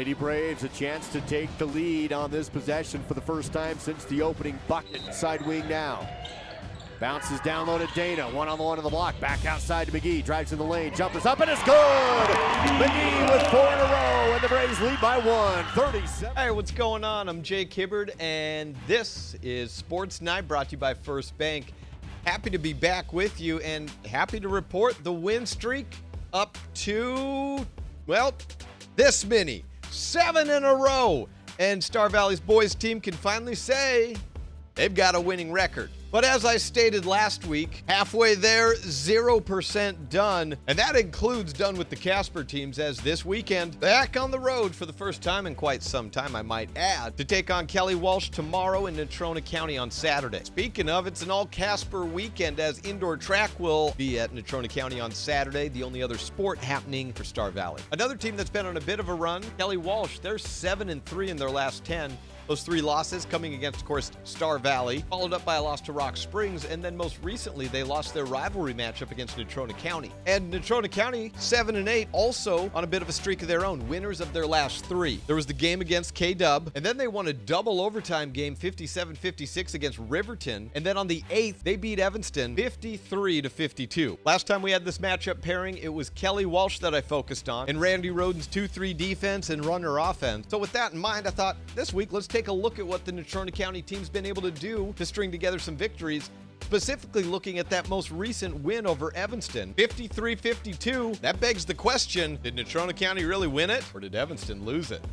Lady Braves a chance to take the lead on this possession for the first time since the opening bucket. Side wing now. Bounces down low to Dana. One-on-one on the block. Back outside to McGee. Drives in the lane. Jumpers up and it's good! McGee with 4 in a row and the Braves lead by 1. 37. Hey, what's going on? I'm Jake Hibbard and this is Sports Night brought to you by First Bank. Happy to be back with you and happy to report the win streak up to, well, this many. 7 in a row. And Star Valley's boys team can finally say they've got a winning record. But as I stated last week, halfway there, 0% done. And that includes done with the Casper teams, as this weekend, back on the road for the first time in quite some time, I might add, to take on Kelly Walsh tomorrow in Natrona County on Saturday. Speaking of, it's an all-Casper weekend, as indoor track will be at Natrona County on Saturday, the only other sport happening for Star Valley. Another team that's been on a bit of a run, Kelly Walsh, they're 7-3 in their last 10. Those 3 losses coming against, of course, Star Valley, followed up by a loss to Rock Springs, and then most recently they lost their rivalry matchup against Natrona County. And Natrona County, 7-8, also on a bit of a streak of their own, winners of their last 3. There was the game against K-Dub, and then they won a double overtime game, 57-56 against Riverton, and then on the 8th, they beat Evanston 53-52. Last time we had this matchup pairing, it was Kelly Walsh that I focused on, and Randy Roden's 2-3 defense and runner offense. So with that in mind, I thought this week, let's take a look at what the Natrona County team's been able to do to string together some victories, specifically looking at that most recent win over Evanston, 53-52. That begs the question, did Natrona County really win it, or did Evanston lose it?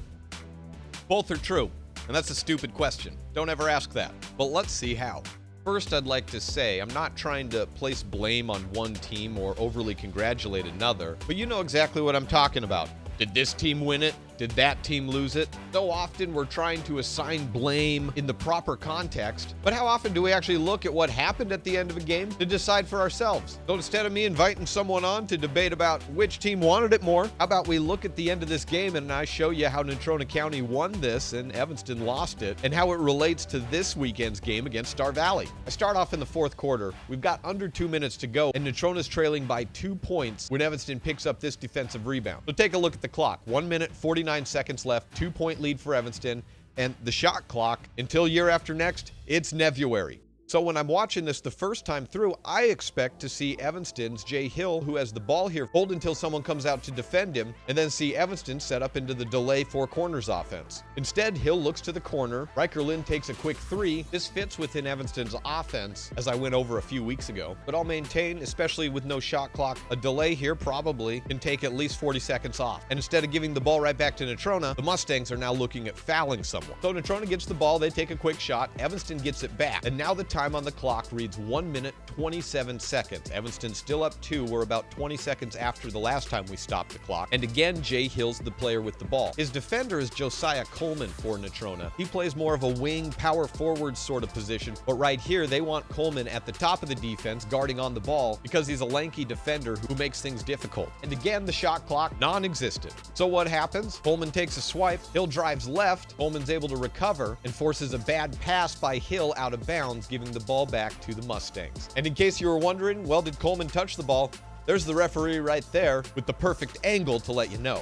Both are true, and that's a stupid question. Don't ever ask that. But let's see how. First, I'd like to say I'm not trying to place blame on one team or overly congratulate another, but you know exactly what I'm talking about. Did this team win it? Did that team lose it? So often we're trying to assign blame in the proper context, but how often do we actually look at what happened at the end of a game to decide for ourselves? So instead of me inviting someone on to debate about which team wanted it more, how about we look at the end of this game and I show you how Natrona County won this and Evanston lost it, and how it relates to this weekend's game against Star Valley. I start off in the 4th quarter. We've got under 2 minutes to go, and Natrona's trailing by 2 points when Evanston picks up this defensive rebound. So take a look at the clock. 1 minute, 49 seconds left, 2-point lead for Evanston, and the shot clock until year after next, it's Nevuary. So when I'm watching this the first time through, I expect to see Evanston's Jay Hill, who has the ball here, hold until someone comes out to defend him, and then see Evanston set up into the delay 4 corners offense. Instead, Hill looks to the corner. Riker Lynn takes a quick 3. This fits within Evanston's offense, as I went over a few weeks ago. But I'll maintain, especially with no shot clock, a delay here probably can take at least 40 seconds off. And instead of giving the ball right back to Natrona, the Mustangs are now looking at fouling someone. So Natrona gets the ball, they take a quick shot, Evanston gets it back, and now the time on the clock reads 1 minute, 27 seconds. Evanston still up 2. We're about 20 seconds after the last time we stopped the clock. And again, Jay Hill's the player with the ball. His defender is Josiah Coleman for Natrona. He plays more of a wing, power forward sort of position, but right here, they want Coleman at the top of the defense, guarding on the ball, because he's a lanky defender who makes things difficult. And again, the shot clock, non-existent. So what happens? Coleman takes a swipe, Hill drives left, Coleman's able to recover, and forces a bad pass by Hill out of bounds, giving the ball back to the Mustangs. And in case you were wondering, well, did Coleman touch the ball? There's the referee right there with the perfect angle to let you know.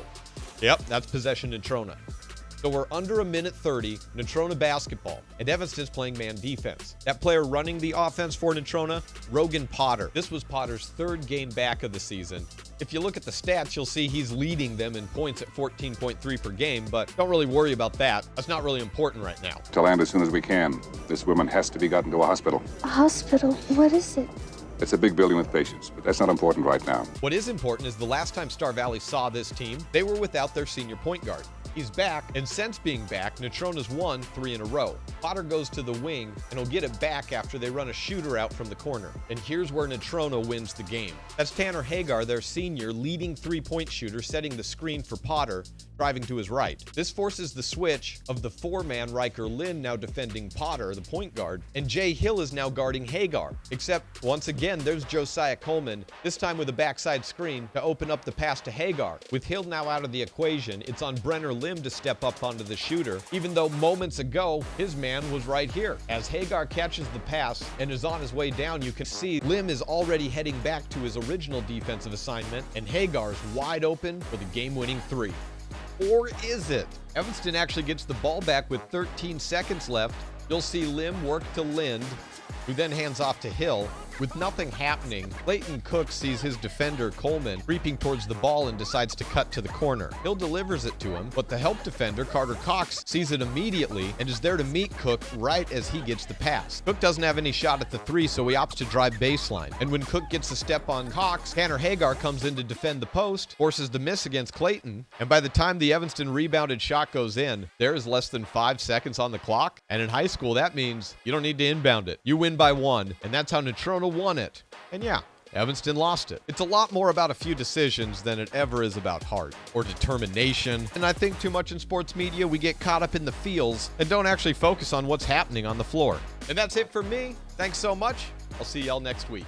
Yep, that's possession Natrona. So we're under 1:30, Natrona basketball, and Evanston's playing man defense. That player running the offense for Natrona, Rogan Potter. This was Potter's 3rd game back of the season. If you look at the stats, you'll see he's leading them in points at 14.3 per game, but don't really worry about that. That's not really important right now. To land as soon as we can. This woman has to be gotten to a hospital. A hospital? What is it? It's a big building with patients, but that's not important right now. What is important is the last time Star Valley saw this team, they were without their senior point guard. He's back, and since being back, Natrona's won 3 in a row. Potter goes to the wing, and he'll get it back after they run a shooter out from the corner. And here's where Natrona wins the game. That's Tanner Hagar, their senior, leading 3-point shooter, setting the screen for Potter, driving to his right. This forces the switch of the 4-man Riker Lynn now defending Potter, the point guard, and Jay Hill is now guarding Hagar. Except, once again, there's Josiah Coleman, this time with a backside screen to open up the pass to Hagar. With Hill now out of the equation, it's on Brenner Lynn to step up onto the shooter, even though moments ago, his man was right here. As Hagar catches the pass and is on his way down, you can see Lim is already heading back to his original defensive assignment, and Hagar's wide open for the game-winning 3. or is it? Evanston actually gets the ball back with 13 seconds left. You'll see Lim work to Lind, who then hands off to Hill. With nothing happening, Clayton Cook sees his defender, Coleman, creeping towards the ball and decides to cut to the corner. Hill delivers it to him, but the help defender, Carter Cox, sees it immediately and is there to meet Cook right as he gets the pass. Cook doesn't have any shot at the three, so he opts to drive baseline. And when Cook gets a step on Cox, Tanner Hagar comes in to defend the post, forces the miss against Clayton, and by the time the Evanston rebounded shot goes in, there is less than 5 seconds on the clock. And in high school, that means you don't need to inbound it. You win by 1, and that's how Natrona won it. And yeah, Evanston lost it. It's a lot more about a few decisions than it ever is about heart or determination. And I think too much in sports media, we get caught up in the feels and don't actually focus on what's happening on the floor. And that's it for me. Thanks so much. I'll see y'all next week.